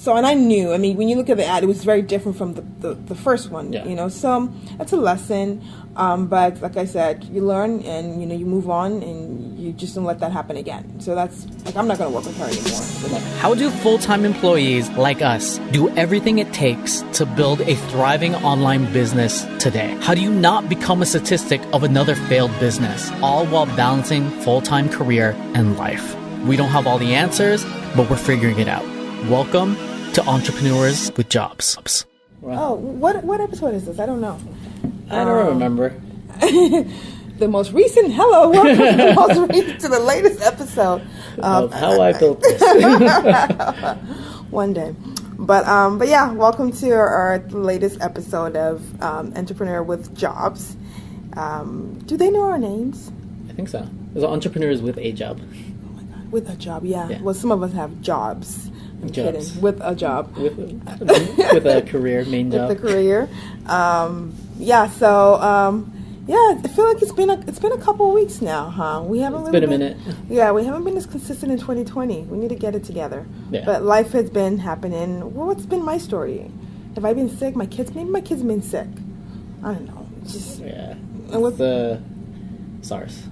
So, and I knew, I mean, when you look at the ad, it was very different from the first one, Yeah. you know, so that's a lesson. But like I said, you learn and, you know, you move on and you just don't let that happen again. So that's, like, I'm not going to work with her anymore. So How do full-time employees like us do everything it takes to build a thriving online business today? How do you not become a statistic of another failed business, all while balancing full-time career and life? We don't have all the answers, but we're figuring it out. Welcome to Entrepreneurs with Jobs. Oh, what episode is this? I don't know. I don't remember. The most recent, hello, welcome to the latest episode Of How I Built This. One day. But yeah, welcome to our latest episode of Entrepreneur with Jobs. Do they know our names? I think so. There's entrepreneurs with a job. Oh my God, with a job, yeah. Yeah. Well, some of us have jobs. I'm Jobs. kidding. With a job. With a career, main job. With a career. Yeah, so yeah, I feel like it's been a couple of weeks now, huh? We haven't It's really been a minute. Yeah, we haven't been as consistent in 2020. We need to get it together. Yeah. But life has been happening. Well, what's been my story? Have I been sick? Maybe my kids have been sick. I don't know. It's just Yeah. And with the SARS.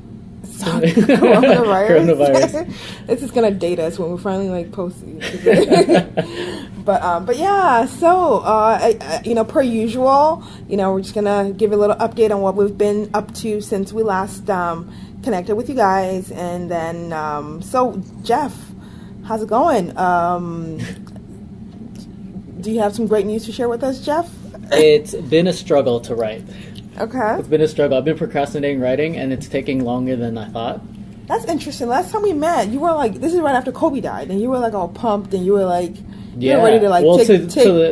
Coronavirus. This is gonna date us when we finally like post it. But yeah, so you know, per usual, you know, we're just gonna give a little update on what we've been up to since we last connected with you guys, and then so Jeff, how's it going? Do you have some great news to share with us, Jeff? It's been a struggle to write. Okay. It's been a struggle. I've been procrastinating writing, and it's taking longer than I thought. That's interesting. Last time we met, you were like, this is right after Kobe died, and you were like all pumped, and you were like, you're ready to like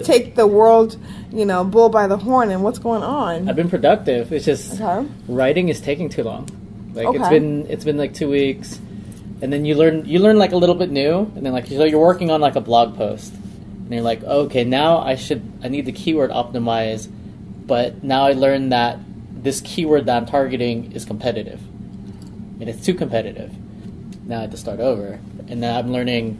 take the world, you know, bull by the horn. And what's going on? I've been productive. It's just writing is taking too long. Like it's been like 2 weeks, and then you learn like a little bit new, and then like so you're working on like a blog post, and you're like, okay, now I need the keyword optimize. But now I learned that this keyword that I'm targeting is competitive. And it's too competitive. Now I have to start over. And then I'm learning,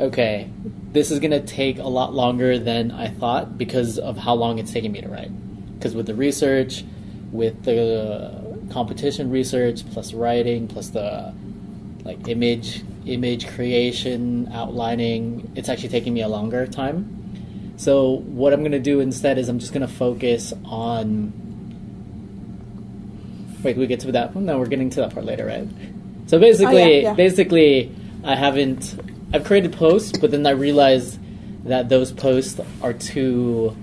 okay, this is going to take a lot longer than I thought because of how long it's taking me to write. Because with the research, with the competition research, plus writing, plus the like image creation, outlining, it's actually taking me a longer time. So what I'm going to do instead is I'm just going to focus on... Wait, we get to that? No, we're getting to that part later, right? So basically, I've created posts, but then I realized that those posts are too...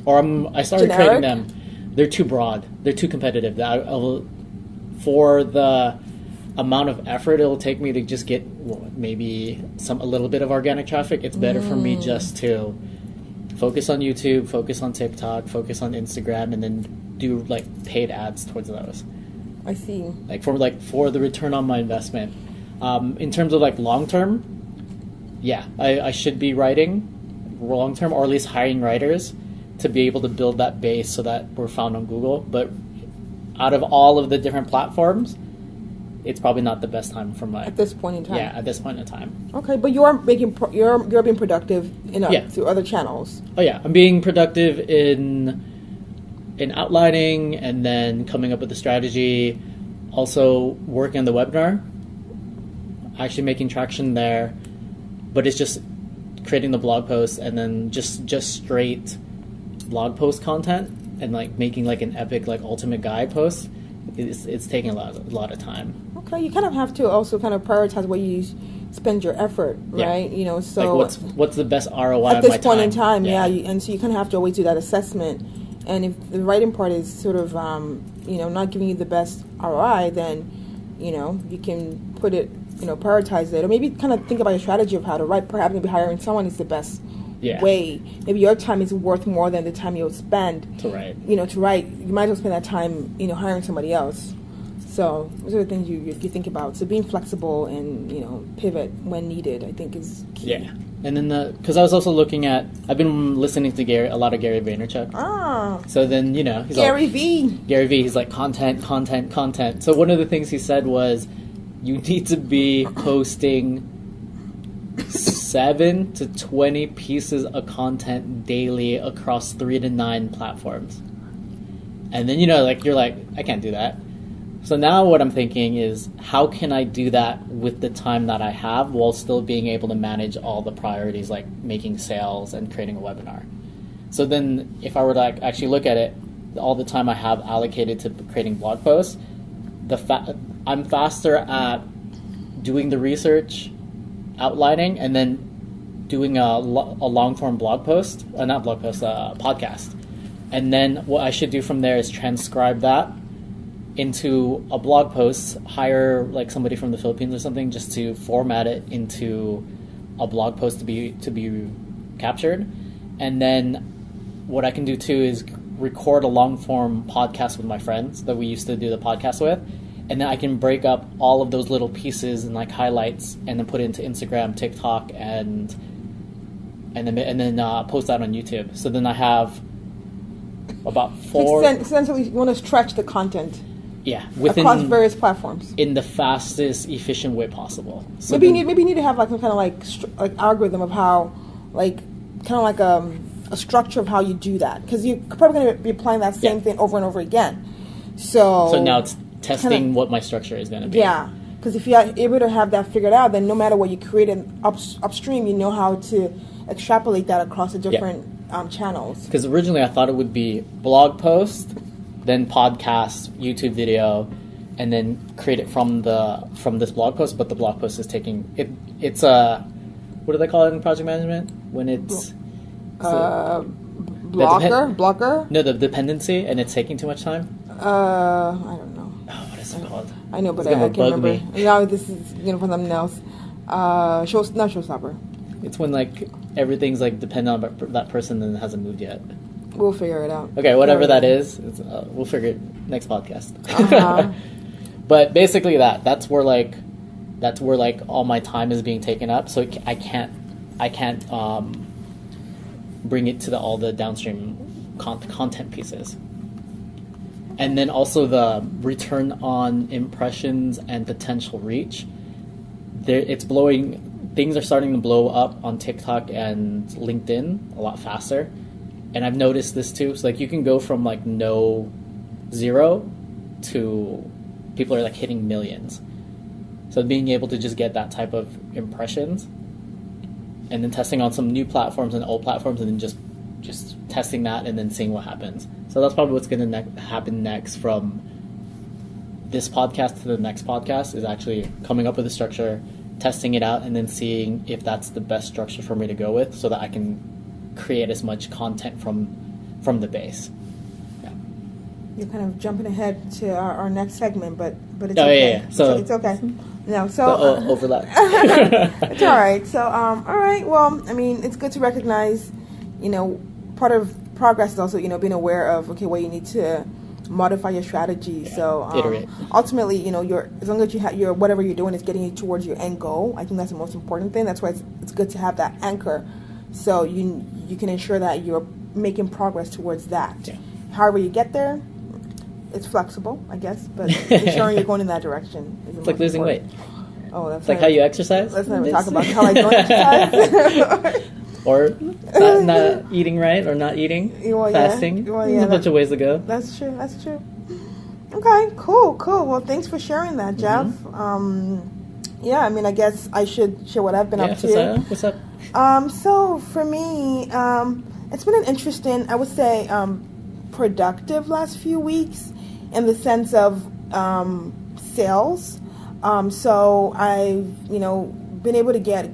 I started generic? creating them. They're too broad. They're too competitive. For the amount of effort it'll take me to just get maybe a little bit of organic traffic, it's better for me just to... focus on YouTube, focus on TikTok, focus on Instagram, and then do like paid ads towards those. I see. For the return on my investment. In terms of like long term, yeah, I should be writing long term, or at least hiring writers to be able to build that base so that we're found on Google. But out of all of the different platforms, it's probably not the best time for my... At this point in time? Yeah, at this point in time. Okay, but you're being productive through other channels. Oh yeah, I'm being productive in outlining and then coming up with the strategy. Also working on the webinar. Actually making traction there. But it's just creating the blog post and then just straight blog post content and like making like an epic like ultimate guide post. It's taking a lot of time. Okay, you kind of have to also kind of prioritize where you spend your effort, right? You know, so like what's the best ROI at of this my point time? in time, and so you kind of have to always do that assessment. And if the writing part is sort of not giving you the best ROI, then you can put it, prioritize it, or maybe kind of think about a strategy of how to write. Perhaps maybe hiring someone is the best way. Maybe your time is worth more than the time you'll spend to write. To write, you might as well spend that time, hiring somebody else. So those are the things you think about. So being flexible and pivot when needed, I think, is key. Yeah, and then because I was also looking at, I've been listening to a lot of Gary Vaynerchuk. Ah. So then he's Gary V. Gary V. He's like content. So one of the things he said was, you need to be posting 7 to 20 pieces of content daily across 3 to 9 platforms. And then, you're like, I can't do that. So now what I'm thinking is, how can I do that with the time that I have while still being able to manage all the priorities, like making sales and creating a webinar? So then if I were to actually look at it, all the time I have allocated to creating blog posts, I'm faster at doing the research, outlining, and then doing a long-form blog post, not blog post, podcast. And then what I should do from there is transcribe that into a blog post, hire like somebody from the Philippines or something just to format it into a blog post to be captured. And then what I can do too is record a long-form podcast with my friends that we used to do the podcast with. And then I can break up all of those little pieces and like highlights, and then put it into Instagram, TikTok, and then post that on YouTube. So then I have about 4. Essentially, you want to stretch the content. Yeah, across various platforms in the fastest, efficient way possible. So maybe you need to have like some kind of like algorithm of how, like, kind of like a structure of how you do that, because you're probably going to be applying that same thing over and over again. So now it's testing what my structure is going to be. Yeah, because if you're able to have that figured out, then no matter what you create upstream, you know how to extrapolate that across the different channels. Because originally I thought it would be blog post, then podcast, YouTube video, and then create it from this blog post. But the blog post is taking it. It's what do they call it in project management when it's blocker? No, the dependency, and it's taking too much time. I don't know. Oh, what is it called? I know, but I can't remember. Now this is for something else. Not showstopper. It's when like everything's like dependent on that person and it hasn't moved yet. We'll figure it out. Okay, whatever that is, we'll figure it next podcast. Uh-huh. But basically that's where like all my time is being taken up. So I can't bring it to all the downstream content pieces. And then also the return on impressions and potential reach. Things are starting to blow up on TikTok and LinkedIn a lot faster. And I've noticed this too. So like you can go from like 0 to people are like hitting millions. So being able to just get that type of impressions and then testing on some new platforms and old platforms and then just testing that and then seeing what happens. So that's probably what's going to happen next from this podcast to the next podcast, is actually coming up with a structure, testing it out, and then seeing if that's the best structure for me to go with so that I can create as much content from the base. Yeah. You're kind of jumping ahead to our next segment, but it's okay. Yeah. So it's okay. No, overlap. It's all right. So all right. Well, I mean, it's good to recognize, part of progress is also, being aware of, okay, well, you need to modify your strategy. Yeah. So iterate. Ultimately, as long as you have whatever you're doing is getting you towards your end goal, I think that's the most important thing. That's why it's good to have that anchor, so you can ensure that you're making progress towards that. Yeah. However you get there, it's flexible, I guess, but ensuring you're going in that direction is it's like losing weight. Oh, that's it's like how you exercise. Let's not even talk about how I don't exercise. Or not eating right, or not eating, fasting. There's a bunch of ways to go. That's true. Okay, cool. Well, thanks for sharing that, Jeff. Mm-hmm. I mean, I guess I should share what I've been up to. What's up? So for me, it's been an interesting, I would say, productive last few weeks in the sense of sales. So I've, been able to get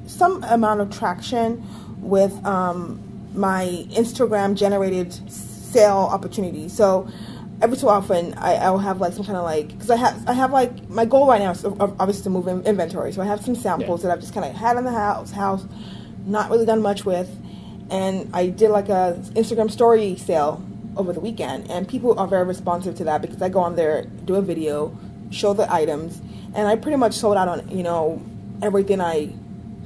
some amount of traction with my Instagram generated sale opportunities. So every so often I'll have like some kind of like, because I have like, my goal right now is obviously to move inventory. So I have some samples that I've just kind of had in the house, not really done much with. And I did like a Instagram story sale over the weekend, and people are very responsive to that because I go on there, do a video, show the items, and I pretty much sold out on, everything I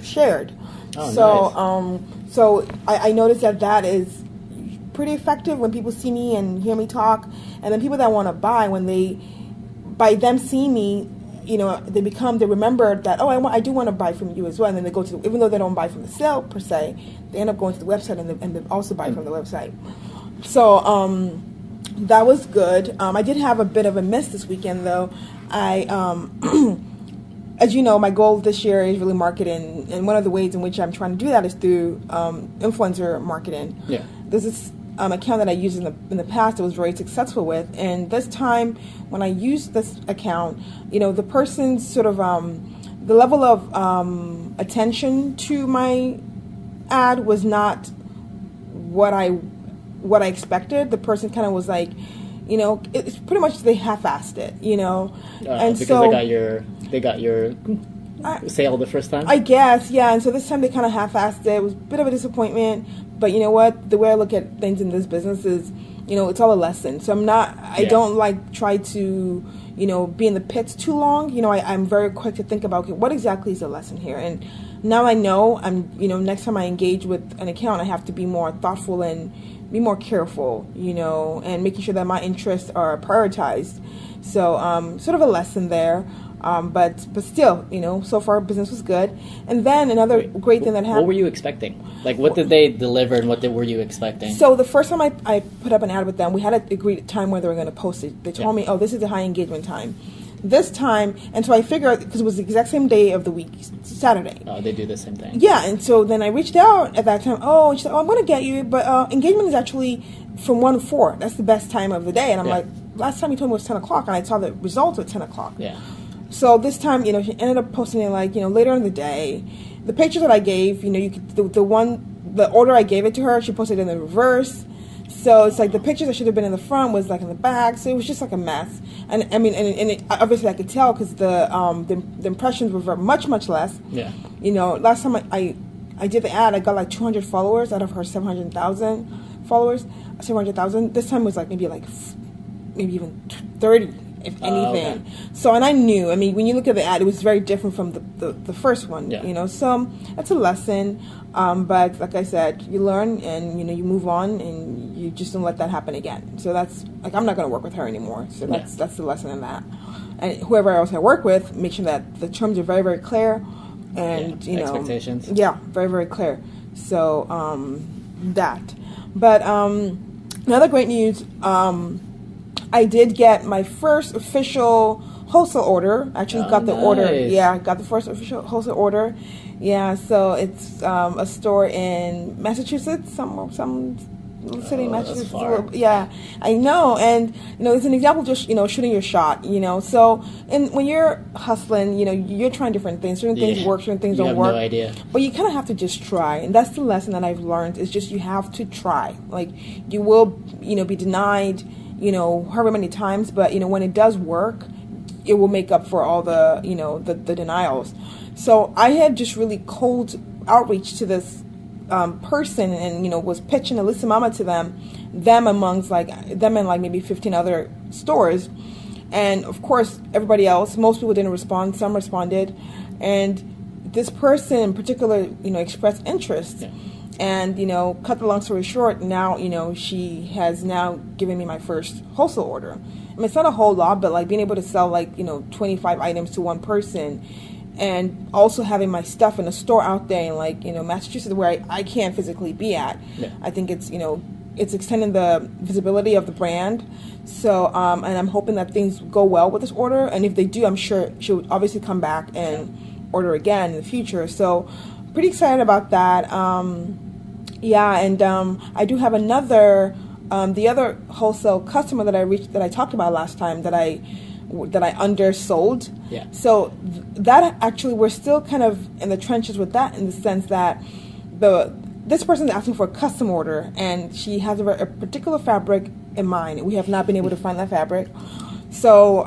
shared. Oh, so, nice. So I noticed that is pretty effective when people see me and hear me talk, and then people that want to buy, by them seeing me, they remember that, I do want to buy from you as well, and then they go to even though they don't buy from the sale per se, they end up going to the website and they also buy from the website. So that was good. I did have a bit of a miss this weekend though. I as you know, my goal this year is really marketing, and one of the ways in which I'm trying to do that is through influencer marketing. Yeah. There's this account that I used in the past that was very successful with, and this time when I used this account, the person's sort of the level of attention to my ad was not what I expected. The person kind of was like, it's pretty much they half-assed it, and because so they got your sale the first time, I guess, yeah. And so this time they kind of half-assed it. It was a bit of a disappointment, but you know what? The way I look at things in this business is, it's all a lesson. So I don't try to, be in the pits too long. I'm very quick to think about, okay, what exactly is the lesson here? And now I know next time I engage with an account, I have to be more thoughtful and be more careful, and making sure that my interests are prioritized. So sort of a lesson there. But still, so far business was good. And then another great thing that happened. What were you expecting? Like, what did they deliver, and were you expecting? So the first time I put up an ad with them, we had an agreed time where they were going to post it. They told me, this is the high engagement time. This time, and so I figured, because it was the exact same day of the week, Saturday. Oh, they do the same thing. Yeah, and so then I reached out at that time. And she said, I'm going to get you, but engagement is actually from 1 to 4. That's the best time of the day. And I'm like, last time you told me it was 10 o'clock, and I saw the results at 10 o'clock. Yeah. So this time, she ended up posting it later in the day. The picture that I gave, you could, the order I gave it to her, she posted it in the reverse. So it's like the pictures that should have been in the front was in the back. So it was just a mess. And I mean, obviously I could tell because the impressions were much, much less. Yeah. Last time I did the ad, I got 200 followers out of her 700,000 followers. 700,000. This time was maybe even 30. If anything. Okay. So, and I knew, when you look at the ad, it was very different from the first one, so that's a lesson. But like I said, you learn and, you move on and you just don't let that happen again. So that's, I'm not going to work with her anymore. So that's the lesson in that. And whoever else I work with, make sure that the terms are very, very clear and, expectations. Yeah, very, very clear. So, that. But, another great news, I did get my first official wholesale order. Actually, got the order. Yeah, got the first official wholesale order. Yeah, so it's a store in Massachusetts, some city in Massachusetts. Yeah, I know. And it's an example of just shooting your shot. So and when you're hustling, you're trying different things. Certain things work, certain things don't work. You have no idea. But you kind of have to just try, and that's the lesson that I've learned. Is just you have to try. You will be denied. However many times, but when it does work, it will make up for all the the denials. So I had just really cold outreach to this person, and was pitching a list of mama to them amongst them and maybe 15 other stores, and of course everybody else. Most people didn't respond. Some responded, and this person in particular, expressed interest. Yeah. And, cut the long story short, now, she has now given me my first wholesale order. It's not a whole lot, but being able to sell 25 items to one person, and also having my stuff in a store out there in Massachusetts where I can't physically be at. Yeah. I think it's, it's extending the visibility of the brand. So, and I'm hoping that things go well with this order. And if they do, I'm sure she'll obviously come back and order again in the future. So pretty excited about that. Yeah, and I do have another, the other wholesale customer that I talked about last time that I undersold. Yeah. So that actually, we're still kind of in the trenches with that, in the sense that this person is asking for a custom order, and she has a particular fabric in mind. We have not been able to find that fabric. So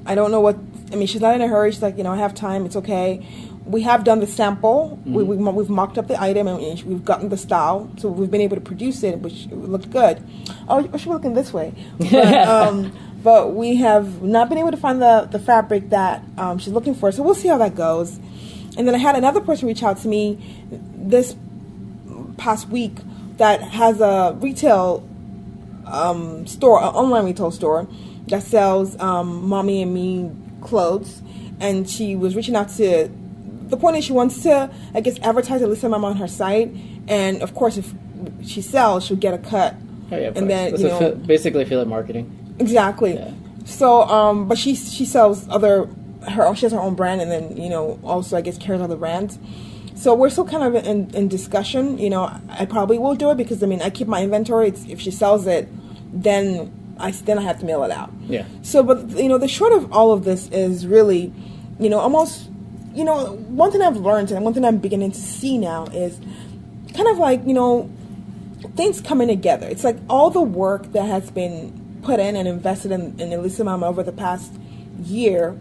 I don't know what. She's not in a hurry. She's like, I have time. It's okay. We have done the sample. Mm-hmm. We've mocked up the item, and we've gotten the style, so we've been able to produce it, which looked good. Oh, I should be looking this way. But we have not been able to find the fabric that she's looking for, so we'll see how that goes. And then I had another person reach out to me this past week that has a retail store, an online retail store that sells Mommy and Me clothes, and she was reaching out to. The point is, she wants to, I guess, advertise Alyssa Mama on her site, and of course, if she sells, she'll get a cut. Oh yeah, and then basically affiliate marketing. Exactly. Yeah. So, but she sells she has her own brand, and then also I guess carries other brands. So we're still kind of in discussion. I probably will do it because I keep my inventory. If she sells it, then I have to mail it out. Yeah. So, but the short of all of this is really, almost, one thing I've learned and one thing I'm beginning to see now is kind of like things coming together. It's like all the work that has been put in and invested in Alyssa Mama over the past year,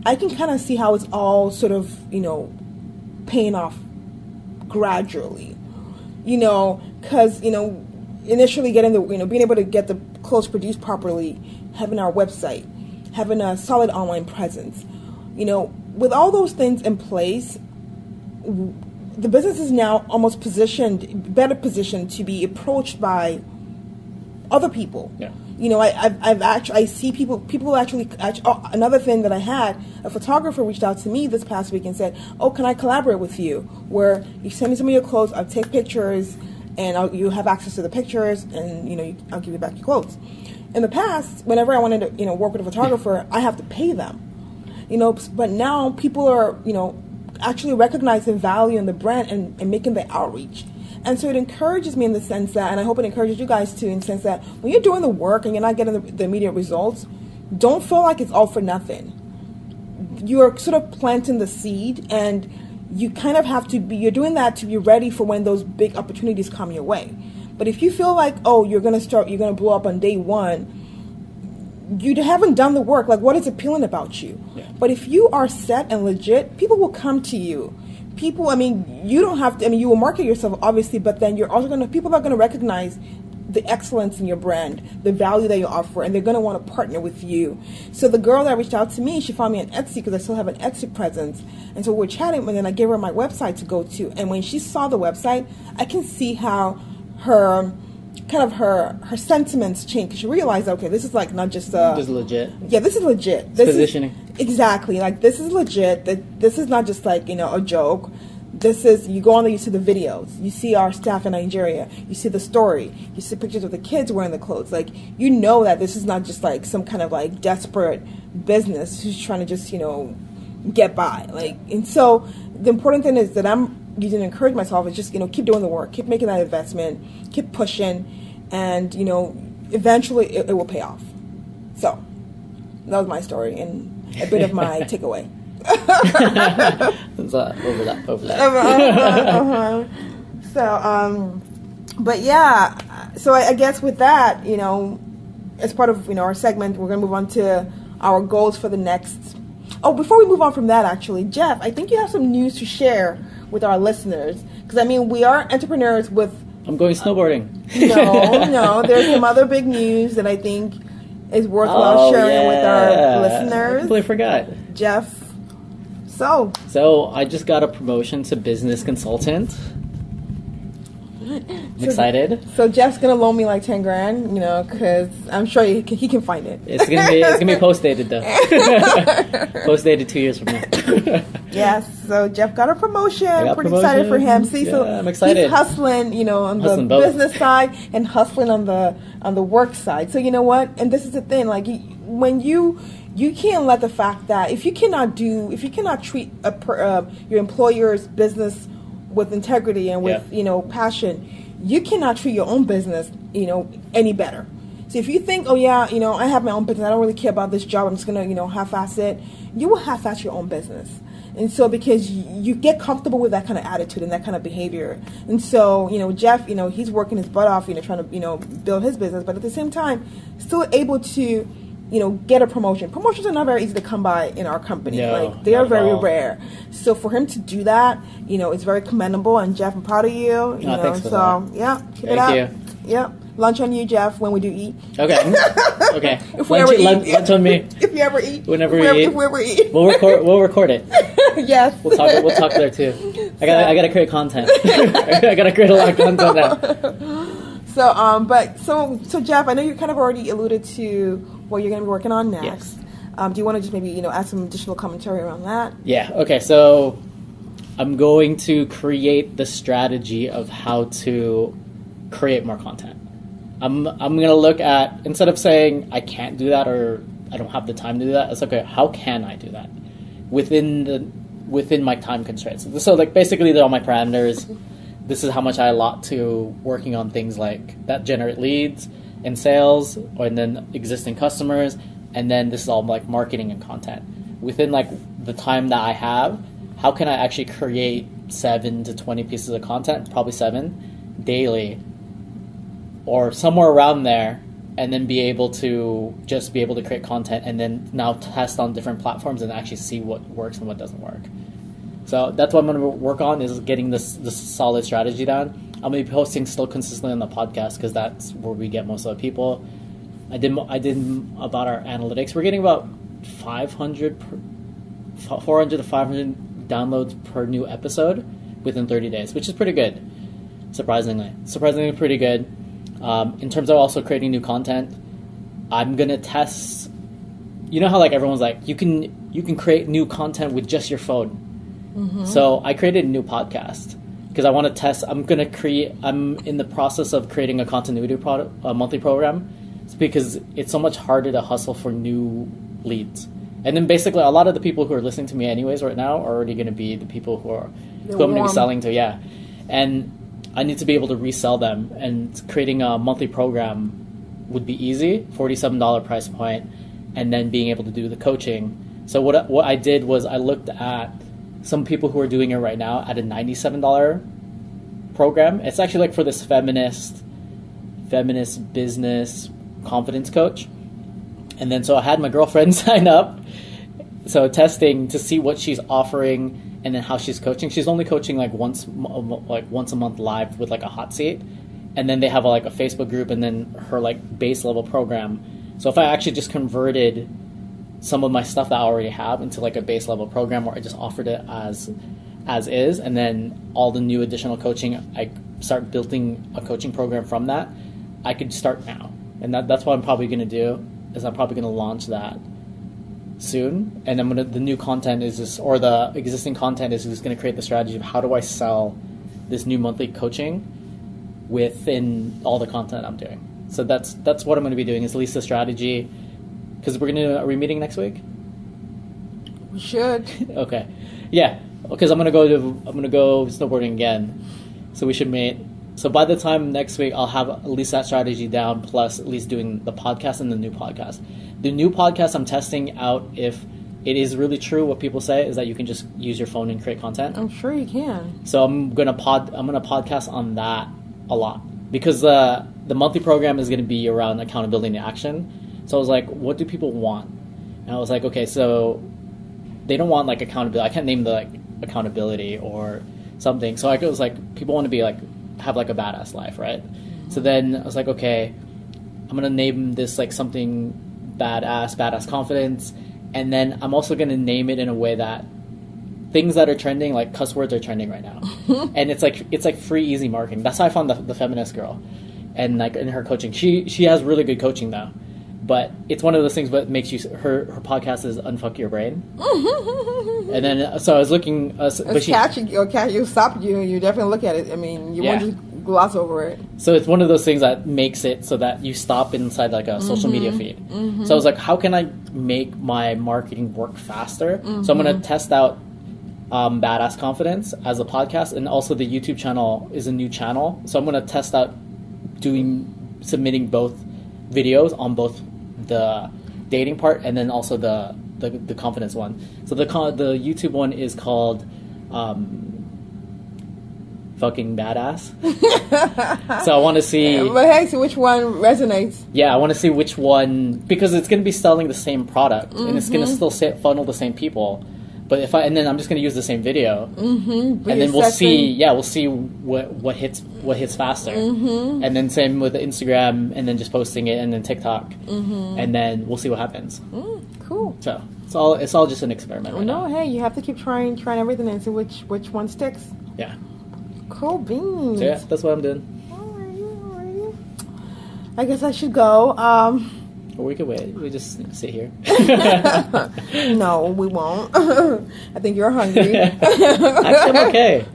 I can kind of see how it's all sort of paying off gradually, because initially getting the being able to get the clothes produced properly, having our website, having a solid online presence, with all those things in place, the business is now almost better positioned to be approached by other people. Yeah. I see people actually, another thing that I had, a photographer reached out to me this past week and said, oh, can I collaborate with you? Where you send me some of your clothes, I'll take pictures, and you have access to the pictures, and, I'll give you back your clothes. In the past, whenever I wanted to, work with a photographer, I have to pay them, but now people are, actually recognizing value in the brand and making the outreach. And so it encourages me in the sense that, and I hope it encourages you guys too, in the sense that when you're doing the work and you're not getting the immediate results, don't feel like it's all for nothing. You're sort of planting the seed, and you kind of have to you're doing that to be ready for when those big opportunities come your way. But if you feel like, you're going to blow up on day one, you haven't done the work. Like, what is appealing about you? Yeah. But if you are set and legit, people will come to you. People, you don't have to, you will market yourself, obviously, but then people are going to recognize the excellence in your brand, the value that you offer, and they're going to want to partner with you. So the girl that reached out to me, she found me on Etsy because I still have an Etsy presence. And so we're chatting, and then I gave her my website to go to. And when she saw the website, I can see how her sentiments change, because she realized, okay, this is like not just this is legit. Yeah, this is legit. This positioning. Exactly. Like, this is legit. This is not just like, a joke. This is, you go on there, you see the videos. You see our staff in Nigeria. You see the story. You see pictures of the kids wearing the clothes. Like, that this is not just like some kind of like desperate business who's trying to just, get by. Like, and so the important thing is that I'm using to encourage myself is just, keep doing the work, keep making that investment, keep pushing, and, eventually it will pay off. So that was my story and a bit of my takeaway. Overlap. So, but yeah, so I guess with that, as part of, our segment, we're going to move on to our goals for the next. Oh, before we move on from that, actually, Jeff, I think you have some news to share with our listeners, because we are entrepreneurs with. I'm going snowboarding. No, there's some other big news that I think is worthwhile sharing with our listeners. I completely forgot. Jeff. So I just got a promotion to business consultant. I'm excited. So Jeff's gonna loan me like $10,000, because I'm sure he can find it. It's gonna be post dated though. Post dated 2 years from now. Yes. So Jeff got a promotion. Pretty excited for him. See, so I'm excited. He's hustling, on the business side and hustling on the work side. So you know what? And this is the thing. Like, when you can't let the fact that if you cannot treat your employer's business with integrity and with passion, you cannot treat your own business any better. So if you think, I have my own business, I don't really care about this job, I'm just gonna half-ass it, you will half-ass your own business. And so because you get comfortable with that kind of attitude and that kind of behavior, and so Jeff, he's working his butt off, trying to build his business, but at the same time still able to get a promotion. Promotions are not very easy to come by in our company. No, they are very rare. So for him to do that, it's very commendable. And Jeff, I'm proud of you. Thanks for that. Yeah, keep it up. Thank you. Yep. Lunch on you, Jeff, when we do eat. Okay. If we ever eat. Lunch on me. If you ever eat. Whenever we eat. If we ever eat. We'll record it. Yes. We'll talk there too. I gotta create content. I gotta create a lot of content now. So Jeff, I know you kind of already alluded to what you're going to be working on next. Yes. Do you want to just maybe, add some additional commentary around that? Yeah. Okay. So I'm going to create the strategy of how to create more content. I'm going to look at, instead of saying I can't do that or I don't have the time to do that, it's okay, how can I do that within my time constraints? So like basically they're all my parameters. This is how much I allot to working on things like that generate leads and sales, and then existing customers, and then this is all like marketing and content. Within like the time that I have, how can I actually create 7 to 20 pieces of content, probably 7 daily, or somewhere around there, and then be able to create content and then now test on different platforms and actually see what works and what doesn't work. So that's what I'm going to work on, is getting this solid strategy down. I'm going to be posting still consistently on the podcast because that's where we get most of the people. I did about our analytics. We're getting about 400 to 500 downloads per new episode within 30 days, which is pretty good. Surprisingly pretty good. In terms of also creating new content, I'm gonna test. You know how like everyone's like, you can create new content with just your phone. Mm-hmm. So I created a new podcast because I want to test. I'm in the process of creating a continuity monthly program. It's because it's so much harder to hustle for new leads. And then basically a lot of the people who are listening to me anyways right now are already going to be the people who I'm going to be selling to. Yeah. And I need to be able to resell them, and creating a monthly program would be easy, $47 price point, and then being able to do the coaching. So what I did was I looked at some people who are doing it right now at a $97 program. It's actually like for this feminist business confidence coach. And then so I had my girlfriend sign up, so testing to see what she's offering and then how she's coaching. She's only coaching like once a month live with like a hot seat, and then they have like a Facebook group and then her like base level program. So if I actually just converted some of my stuff that I already have into like a base level program, where I just offered it as is, and then all the new additional coaching, I start building a coaching program from that, I could start now. And that's what I'm probably going to do, is I'm probably going to launch that soon. And the new content is just, or the existing content is just going to create the strategy of how do I sell this new monthly coaching within all the content I'm doing. So that's what I'm going to be doing, is at least the strategy. Because are we meeting next week? We should. Okay. Yeah. Because I'm gonna go snowboarding again. So we should meet. So by the time next week, I'll have at least that strategy down, plus at least doing the podcast and the new podcast. The new podcast, I'm testing out if it is really true what people say, is that you can just use your phone and create content. I'm sure you can. So I'm gonna podcast on that a lot, because the monthly program is gonna be around accountability and action. So I was like, what do people want? And I was like, okay, so they don't want like accountability. I can't name the like accountability or something. So I was like, people want to be like, have like a badass life, right? Mm-hmm. So then I was like, okay, I'm going to name this like something badass confidence. And then I'm also going to name it in a way that things that are trending, like cuss words, are trending right now. And it's like free, easy marketing. That's how I found the feminist girl. And like in her coaching, she has really good coaching though. But it's one of those things that makes you, her podcast is Unfuck Your Brain. And then, so I was looking. But you'll stop you. You definitely look at it. I mean, you won't just gloss over it. So it's one of those things that makes it so that you stop inside like a social media feed. Mm-hmm. So I was like, how can I make my marketing work faster? Mm-hmm. So I'm going to test out Badass Confidence as a podcast. And also the YouTube channel is a new channel. So I'm going to test out submitting both videos on both the dating part and then also the confidence one. So the YouTube one is called Fucking Badass. So I want to see. But hey, so which one resonates? Yeah, I want to see which one, because it's going to be selling the same product and it's going to still funnel the same people. But and then I'm just going to use the same video, and then we'll see what hits faster, and then same with the Instagram, and then just posting it, and then TikTok, and then we'll see what happens. Cool. So it's all just an experiment. Right now. Hey, you have to keep trying everything and see which one sticks. Yeah. Cool beans. So yeah, that's what I'm doing. Alrighty. I guess I should go. Or we could wait. We just sit here. No, we won't. I think you're hungry. Actually, I'm okay.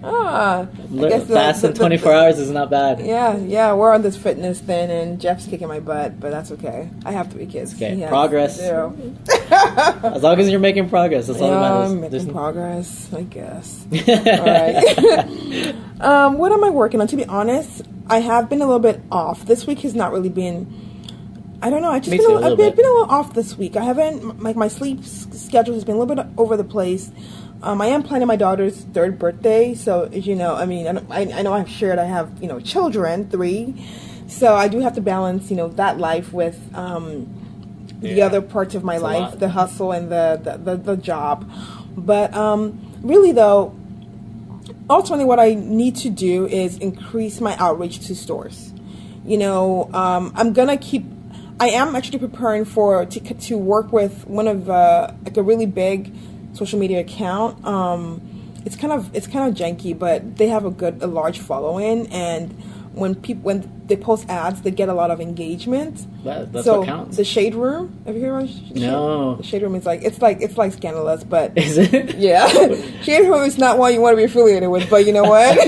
Fast in 24 hours is not bad. Yeah. We're on this fitness thing, and Jeff's kicking my butt, but that's okay. I have 3 kids. Okay, progress. As long as you're making progress, that's all that matters. I'm making progress, I guess. All right. What am I working on? To be honest, I have been a little bit off. This week has not really been... I don't know. I've been a little off this week. I haven't, like, my sleep schedule has been a little bit over the place. I am planning my daughter's 3rd birthday, so as you know, I mean, I know I've shared I have, children, 3, so I do have to balance, that life with the other parts of my life, the hustle and the job. But really, though, ultimately, what I need to do is increase my outreach to stores. I am actually preparing to work with one of like a really big social media account. It's kind of janky, but they have a large following, and when they post ads, they get a lot of engagement. That's so what counts. The Shade Room, have you heard of it? No. The Shade Room is like it's like scandalous, but is it? Yeah. Shade Room is not one you want to be affiliated with, but you know what?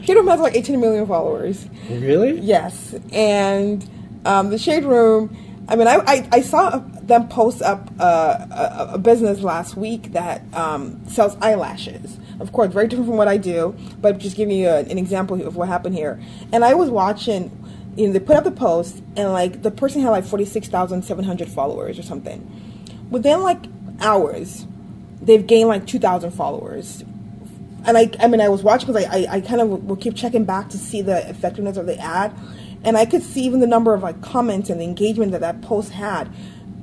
Shade Room has like 18 million followers. Really? Yes, and the Shade Room. I mean, I saw them post up a business last week that sells eyelashes. Of course, very different from what I do, but just giving you an example of what happened here. And I was watching, they put up the post, and like the person had like 46,700 followers or something. Within like hours, they've gained like 2,000 followers. And I was watching because I kind of will keep checking back to see the effectiveness of the ad. And I could see even the number of like comments and the engagement that post had.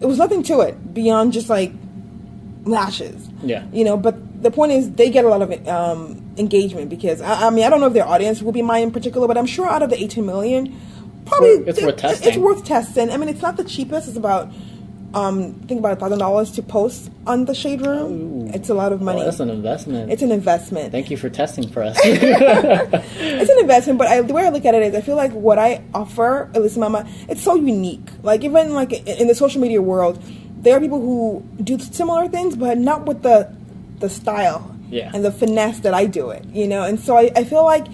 It was nothing to it beyond just like lashes. Yeah. But the point is they get a lot of engagement because I don't know if their audience will be mine in particular, but I'm sure out of the 18 million, probably it's worth testing. It's worth testing. I mean, it's not the cheapest. It's about think about $1,000 to post on the Shade Room. Ooh. It's a lot of money. Oh, that's an investment. It's an investment. Thank you for testing for us. It's an investment, but the way I look at it is I feel like what I offer, at least Mama, it's so unique. Like even like in the social media world, there are people who do similar things, but not with the style and the finesse that I do it. And so I feel like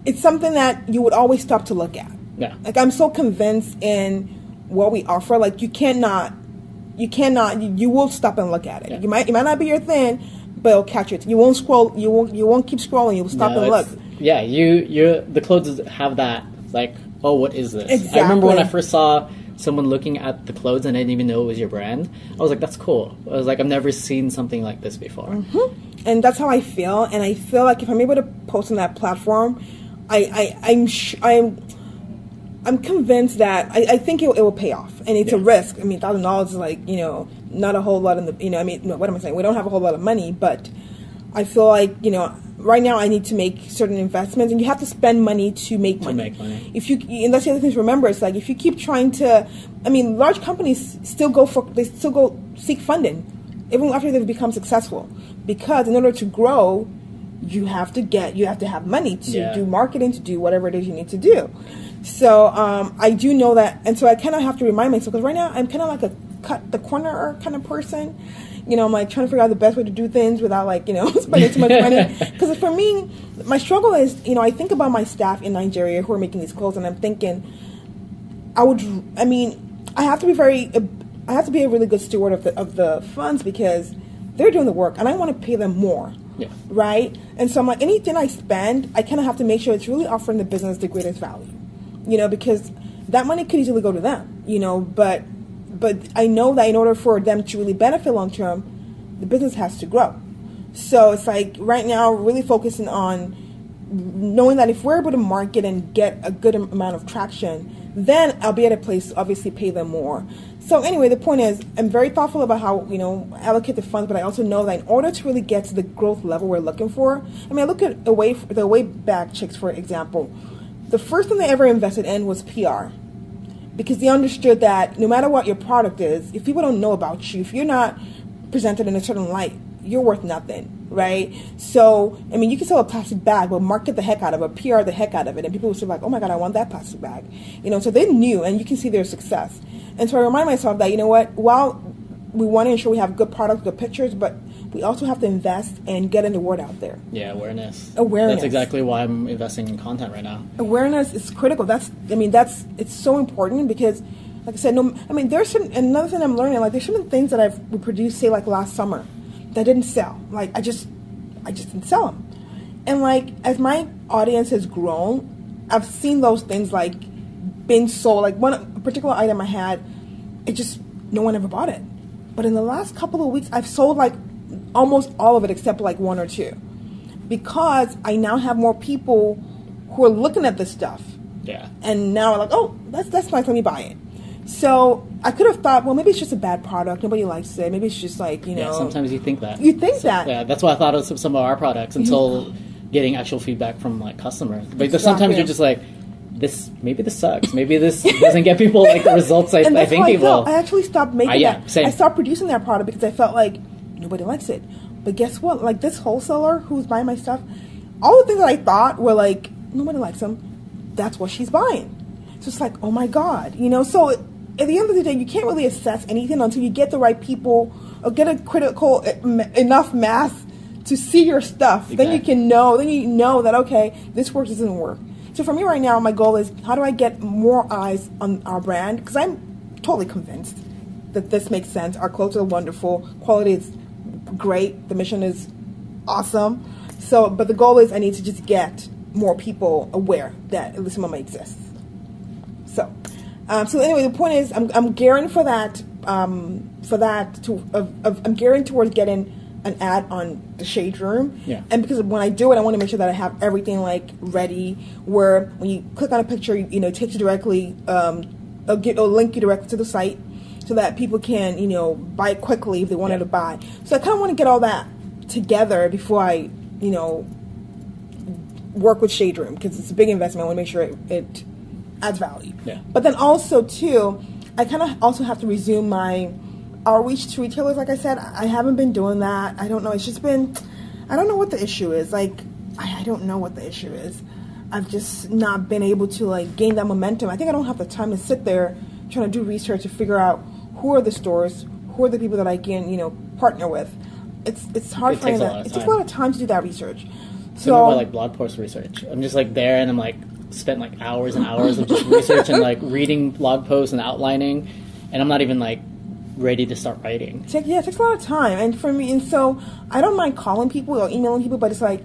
it's something that you would always stop to look at. Yeah. Like I'm so convinced in what we offer, like you will stop and look at it. Yeah. It might not be your thing, but it'll catch it. You won't scroll. You won't keep scrolling. You'll stop and look. Yeah, the clothes have that like, oh, what is this? Exactly. I remember when I first saw someone looking at the clothes and I didn't even know it was your brand. I was like, that's cool. I was like, I've never seen something like this before. Mm-hmm. And that's how I feel. And I feel like if I'm able to post on that platform, I'm convinced that I think it will pay off, and it's a risk. I mean, $1,000 is like not a whole lot in the what am I saying? We don't have a whole lot of money, but I feel like right now I need to make certain investments, and you have to spend money to make money. And that's the other thing to remember. It's like if you keep trying to, large companies still go seek funding even after they've become successful, because in order to grow, you have to have money to do marketing, to do whatever it is you need to do. So I do know that, and so I kind of have to remind myself, because right now I'm kind of like a cut the corner kind of person. I'm like trying to figure out the best way to do things without like spending too much money. Because for me, my struggle is I think about my staff in Nigeria who are making these clothes, and I'm thinking I have to be a really good steward of the funds, because they're doing the work and I want to pay them more. Yeah. Right? And so I'm like, anything I spend, I kind of have to make sure it's really offering the business the greatest value. Because that money could easily go to them, but I know that in order for them to really benefit long term, the business has to grow. So it's like right now, really focusing on knowing that if we're able to market and get a good amount of traction, then I'll be at a place to obviously pay them more. So anyway, the point is, I'm very thoughtful about how, allocate the funds, but I also know that in order to really get to the growth level we're looking for, I look at the way back chicks, for example. The first thing they ever invested in was PR, because they understood that no matter what your product is, if people don't know about you, if you're not presented in a certain light, you're worth nothing, right? So, I mean, you can sell a plastic bag, but market the heck out of it, PR the heck out of it, and people will say like, oh my God, I want that plastic bag. So they knew, and you can see their success. And so I remind myself that, while we want to ensure we have good products, good pictures, but we also have to invest and getting the word out there. Yeah, awareness. Awareness. That's exactly why I'm investing in content right now. Awareness is critical. It's so important because, like I said, there's another thing I'm learning. Like, there's certain things that I've produced, say, like last summer, that didn't sell. Like, I just didn't sell them. And like, as my audience has grown, I've seen those things like being sold. Like one particular item I had, no one ever bought it. But in the last couple of weeks, I've sold like almost all of it except like one or two, because I now have more people who are looking at this stuff. Yeah. And now I'm like, oh, that's nice, let me buy it. So I could have thought, well, maybe it's just a bad product, nobody likes it. Maybe it's just like, Yeah, sometimes you think that. That. Yeah, that's why I thought of some of our products until getting actual feedback from like customers. But sometimes you're just like, maybe this sucks. Maybe this doesn't get people like the results I think it will. I actually stopped making that. Same. I stopped producing that product because I felt like nobody likes it. But guess what? Like, this wholesaler who's buying my stuff, all the things that I thought were like, nobody likes them, that's what she's buying. So it's like, oh my God. So at the end of the day, you can't really assess anything until you get the right people or get a critical enough mass to see your stuff. Exactly. Then you know that, okay, this works, this doesn't work. So for me right now, my goal is, how do I get more eyes on our brand? Because I'm totally convinced that this makes sense. Our clothes are wonderful. Quality is great. The mission is awesome. So, but the goal is I need to just get more people aware that Alyssa Mama exists. So anyway, the point is, I'm gearing for that. I'm gearing towards getting an ad on the Shade Room. Yeah. And because when I do it, I want to make sure that I have everything like ready, where when you click on a picture, it takes you directly, it'll link you directly to the site so that people can, buy it quickly if they wanted to buy. So I kind of want to get all that together before I, work with Shade Room, because it's a big investment. I want to make sure it adds value. Yeah. But then also too, I kind of also have to resume my outreach to retailers. Like I said, I haven't been doing that. I don't know. It's just been, I don't know what the issue is. Like, I don't know what the issue is. I've just not been able to like gain that momentum. I think I don't have the time to sit there trying to do research to figure out who are the stores, who are the people that I can, partner with. It's hard for me. It takes a lot of time to do that research. So about like blog post research. I'm just like there and I'm like spent like hours and hours of just research and like reading blog posts and outlining, and I'm not even like ready to start writing. It takes a lot of time, and for me, and so I don't mind calling people or emailing people, but it's like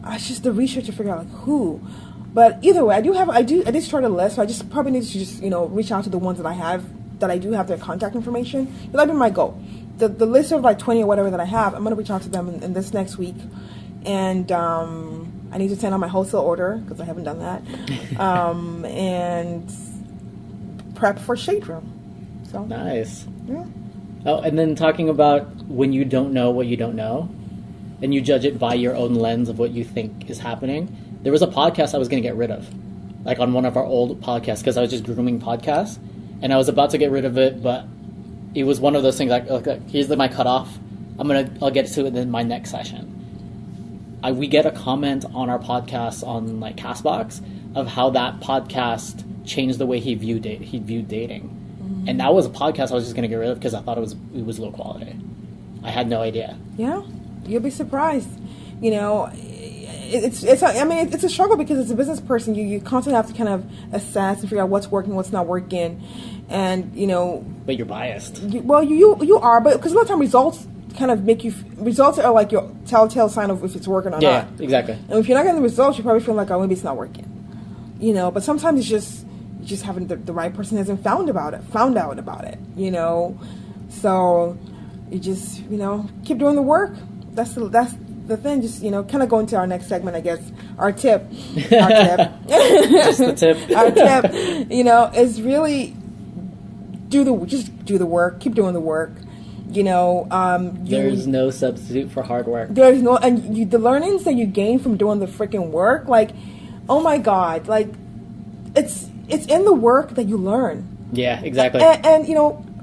it's just the research to figure out like who. But either way, I did start a list, so I just probably need to just reach out to the ones that I do have their contact information. That'd be my goal. The list of like 20 or whatever that I have, I'm gonna reach out to them in this next week, and I need to send out my wholesale order because I haven't done that, and prep for Shade Room. So nice. Yeah. Oh, and then talking about when you don't know what you don't know, and you judge it by your own lens of what you think is happening. There was a podcast I was going to get rid of, like on one of our old podcasts, because I was just grooming podcasts, and I was about to get rid of it, but it was one of those things like here's my cutoff. I'll get to it in my next session. We get a comment on our podcast on like Castbox of how that podcast changed the way he viewed dating. Mm-hmm. And that was a podcast I was just going to get rid of because I thought it was low quality. I had no idea. Yeah, you'll be surprised. It's a struggle because as a business person, you constantly have to kind of assess and figure out what's working, what's not working, and But you're biased. You are, but because a lot of times results kind of results are like your telltale sign of if it's working or not. Yeah, exactly. And if you're not getting the results, you probably feel like, oh, maybe it's not working. But sometimes it's just you just haven't the right person hasn't found out about it. So you just keep doing the work. That's the thing. Just kind of go into our next segment, I guess. Our tip. Just the tip. Our tip. Is really do the work. Keep doing the work. There's no substitute for hard work. There's no, and the learnings that you gain from doing the freaking work, like, oh my God, like, it's in the work that you learn. Yeah, exactly. And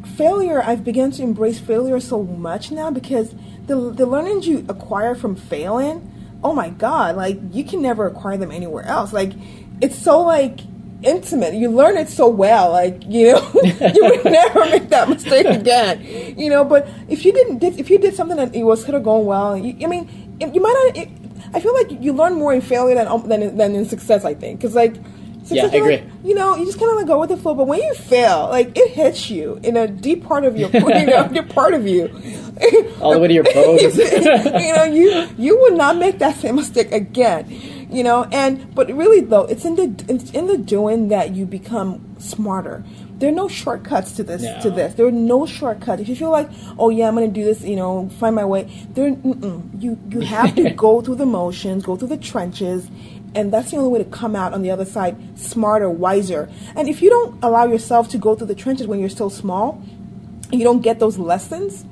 failure, I've begun to embrace failure so much now because the learnings you acquire from failing, oh my God, like you can never acquire them anywhere else. Like it's so like intimate. You learn it so well, like, you know, you would never make that mistake again, you know. But if you did something that it was sort of going well, you might not. I feel like you learn more in failure than in success. I think because like. Yeah, I agree. Like, you know, you just kind of like go with the flow. But when you fail, like it hits you in a deep part of your, your part of you, all the way to your bones. You know, you would not make that same mistake again. You know, but really though, it's in the doing that you become smarter. There are no shortcuts to this. No. There are no shortcuts. If you feel like, oh yeah, I'm going to do this, you know, find my way. You have to go through the motions, go through the trenches. And that's the only way to come out on the other side smarter, wiser. And if you don't allow yourself to go through the trenches when you're still small, and you don't get those lessons,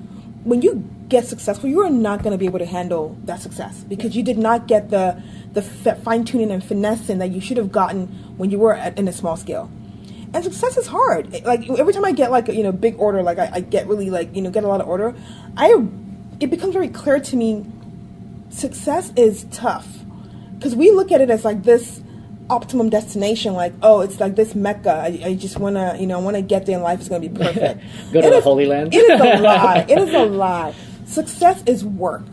when you get successful, you are not going to be able to handle that success because you did not get the fine-tuning and finessing that you should have gotten when you were in a small scale. And success is hard. Like every time I get like, you know, big order, like I get really like, you know, get a lot of order, it becomes very clear to me success is tough. Because we look at it as like this optimum destination, like, oh, it's like this Mecca. I just want to, you know, want to get there and life is going to be perfect. Go to the Holy Land. It is a lie. It is a lie. Success is work.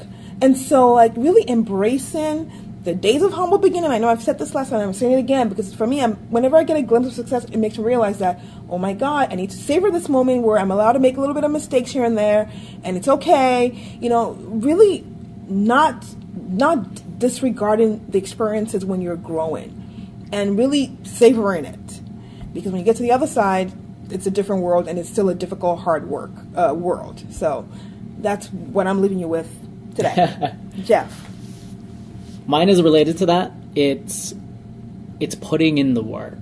And so like really embracing the days of humble beginning. I know I've said this last time, I'm saying it again, because for me, whenever I get a glimpse of success, it makes me realize that, oh my God, I need to savor this moment where I'm allowed to make a little bit of mistakes here and there, and it's okay. You know, really not disregarding the experiences when you're growing and really savoring it, because when you get to the other side, it's a different world and it's still a difficult, hard work world. So that's what I'm leaving you with today. Jeff. Mine is related to that. It's putting in the work,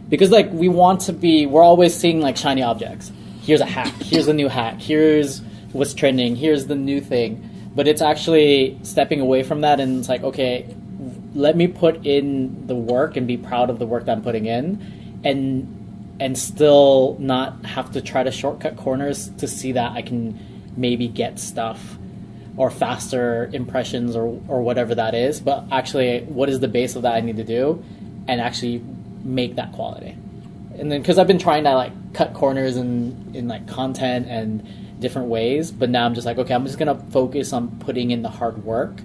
because like we're always seeing like shiny objects. Here's a hack, here's a new hack, here's what's trending, here's the new thing. But it's actually stepping away from that, and it's like, okay, let me put in the work and be proud of the work that I'm putting in, and still not have to try to shortcut corners to see that I can maybe get stuff or faster impressions or whatever that is. But actually, what is the base of that I need to do, and actually make that quality. And then, because I've been trying to like cut corners in like content and different ways, but now I'm just like, okay, I'm just gonna focus on putting in the hard work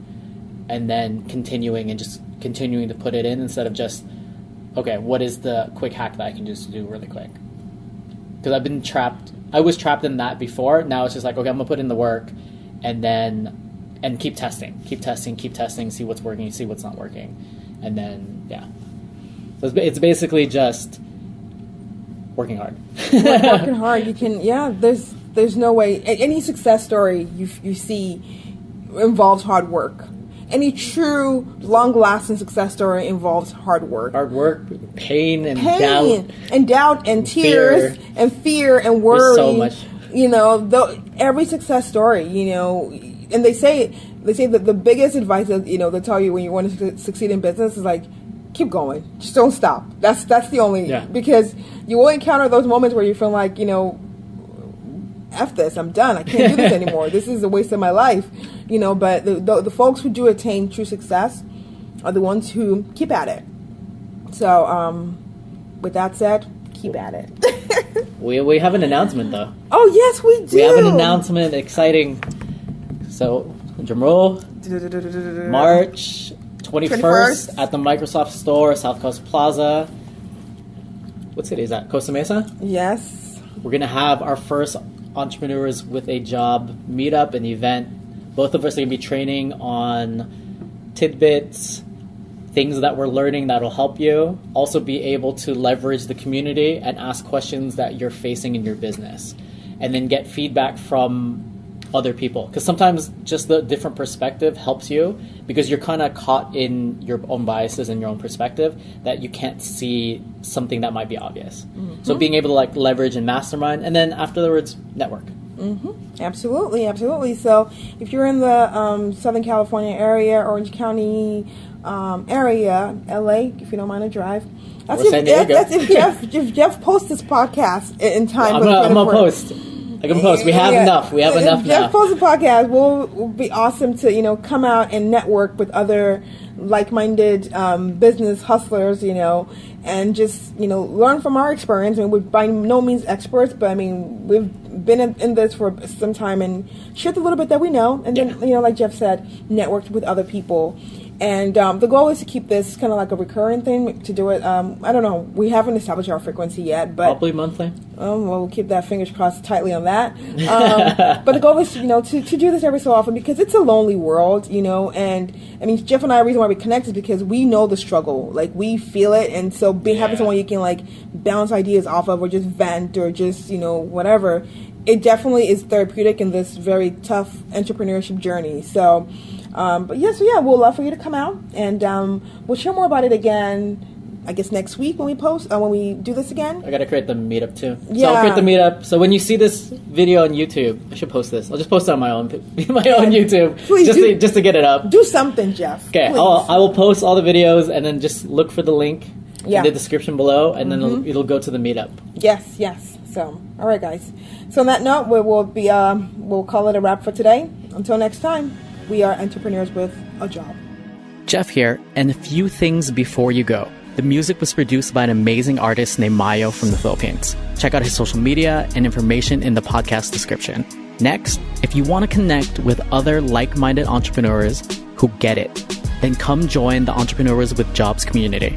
and then continuing to put it in, instead of just, okay, what is the quick hack that I can just do really quick? Because I was trapped in that before. Now it's just like, okay, I'm gonna put in the work and keep testing, see what's working, see what's not working, and then so it's basically just working hard. Working hard. You can, there's no way. Any success story you see involves hard work. Any true, long-lasting success story involves hard work. Hard work, pain and doubt. And tears and fear and worry. There's so much. You know, every success story, you know, and they say that the biggest advice that, you know, they tell you when you want to succeed in business is like, keep going. Just don't stop. That's the only, because you will encounter those moments where you feel like, you know, F this, I'm done. I can't do this anymore. This is a waste of my life, you know. But the folks who do attain true success are the ones who keep at it. So, with that said, keep at it. We have an announcement, though. Oh, yes, we do. We have an announcement. Exciting. So, drum roll. March 21st at the Microsoft Store, South Coast Plaza. What city is that? Costa Mesa? Yes. We're going to have our first Entrepreneurs with a Job meetup and event. Both of us are going to be training on tidbits, things that we're learning that will help you. Also be able to leverage the community and ask questions that you're facing in your business. And then get feedback from other people. Because sometimes just the different perspective helps you, because you're kind of caught in your own biases and your own perspective that you can't see something that might be obvious. Mm-hmm. So being able to like leverage and mastermind, and then afterwards network. Mm-hmm. Absolutely. So if you're in the Southern California area, Orange County area, LA, if you don't mind a drive. That's if Jeff posts this podcast in time. I'm gonna post. I can post. We have enough. We have enough now. Jeff posts a podcast. Will be awesome to come out and network with other like-minded business hustlers, and just learn from our experience. I mean, we're by no means experts, but I mean we've been in this for some time and shared a little bit that we know, and then like Jeff said, networked with other people. And the goal is to keep this kind of like a recurring thing, to do it. I don't know. We haven't established our frequency yet, but probably monthly. Well, we'll keep that fingers crossed tightly on that. But the goal is, to do this every so often, because it's a lonely world, and I mean, Jeff and I, the reason why we connect is because we know the struggle. Like, we feel it, and so having someone you can, like, bounce ideas off of, or just vent, or just, whatever, it definitely is therapeutic in this very tough entrepreneurship journey. So, we'll love for you to come out, and we'll share more about it again, I guess, next week when we post, when we do this again. I gotta create the meetup too. Yeah. So I'll create the meetup. So when you see this video on YouTube, I should post this. I'll just post it on my own YouTube. Please just to get it up. Do something, Jeff. Okay, I will post all the videos, and then just look for the link in the description below, and then it'll go to the meetup. Yes. So, all right, guys. So on that note, we'll call it a wrap for today. Until next time, we are entrepreneurs with a job. Jeff here, and a few things before you go. The music was produced by an amazing artist named Mayo from the Philippines. Check out his social media and information in the podcast description. Next, if you want to connect with other like-minded entrepreneurs who get it, then come join the Entrepreneurs with Jobs community.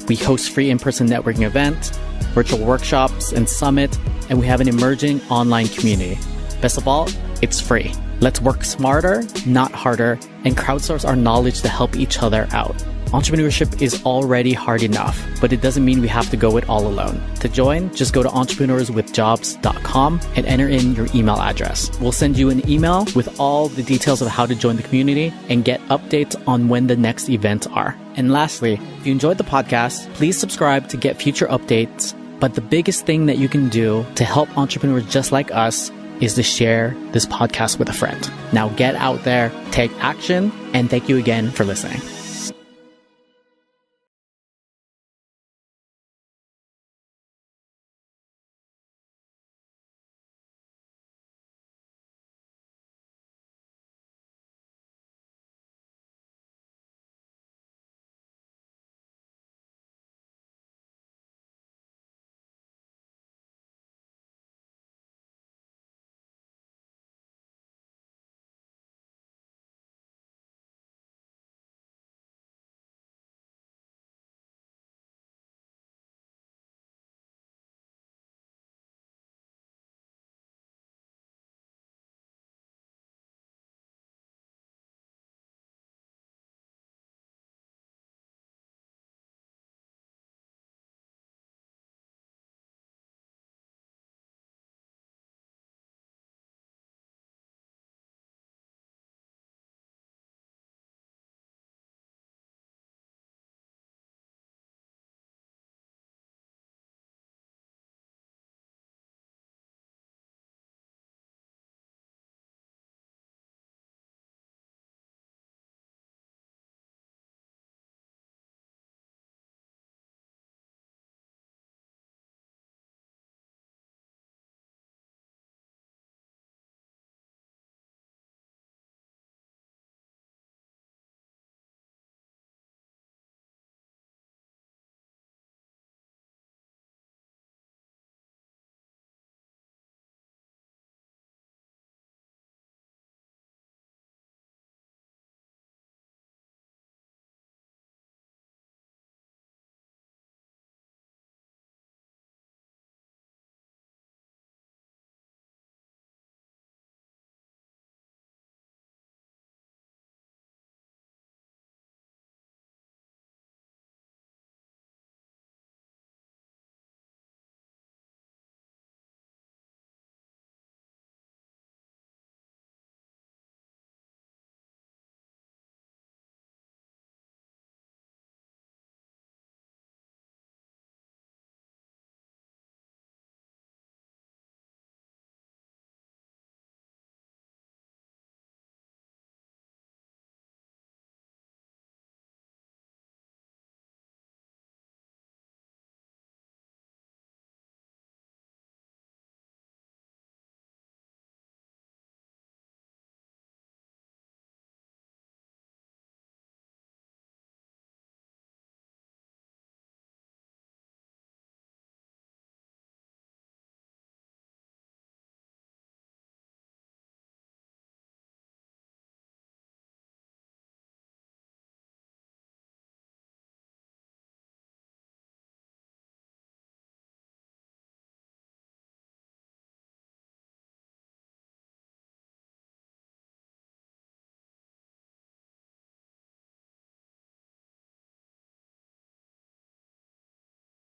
We host free in-person networking events, virtual workshops, and summit, and we have an emerging online community. Best of all, it's free. Let's work smarter, not harder, and crowdsource our knowledge to help each other out. Entrepreneurship is already hard enough, but it doesn't mean we have to go it all alone. To join, just go to entrepreneurswithjobs.com and enter in your email address. We'll send you an email with all the details of how to join the community and get updates on when the next events are. And lastly, if you enjoyed the podcast, please subscribe to get future updates. But the biggest thing that you can do to help entrepreneurs just like us is to share this podcast with a friend. Now get out there, take action, and thank you again for listening.